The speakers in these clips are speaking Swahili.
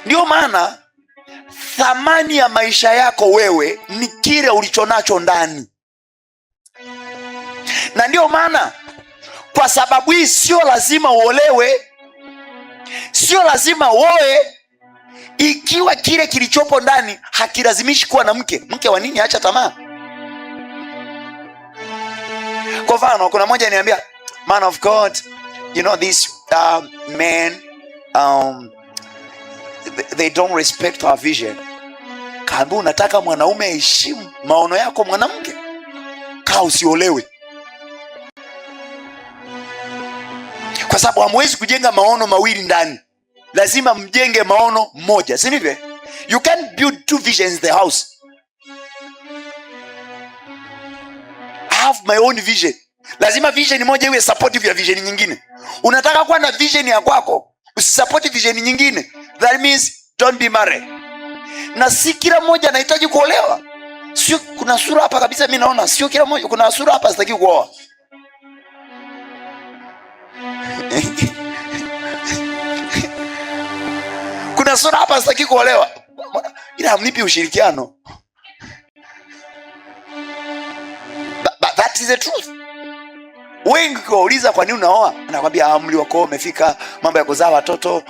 Ndio maana thamani ya maisha yako wewe ni kile ulichonacho ndani, na ndio maana kwa sababu hii sio lazima uolewe, sio lazima uoe ikiwa kile kilichopo ndani hakilazimishi kuwa na mke. Mke wa nini? Acha tamaa. Kwa mfano, kuna mmoja niambia, man of God, you know this men they don't respect our vision. Kaambi, unataka mwanaume aheshimu maono yako mwanamke, kaa usiolewe, kwa sababu hamwezi kujenga maono mawili ndani, lazima mjenge maono moja, si ndivyo? You can't build two visions in the house. I have my own vision. Lazima vision moja iwe supportive ya vision nyingine. Unataka kuwa na vision ya kwako, usisupport vision nyingine, that means don't be married. Na si kila mmoja anahitaji kuolewa. Sio, kuna sura hapa kabisa mimi naona sio kila mmoja, kuna sura hapa sitaki kuoa. Kuna sura hapa sitaki kuolewa, ila hamnipi ushirikiano. But that is the truth. Wengi kuuliza kwa nini unaoa, anakuambia umri wako umefika, mambo ya kuzaa watoto,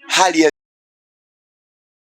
hali ya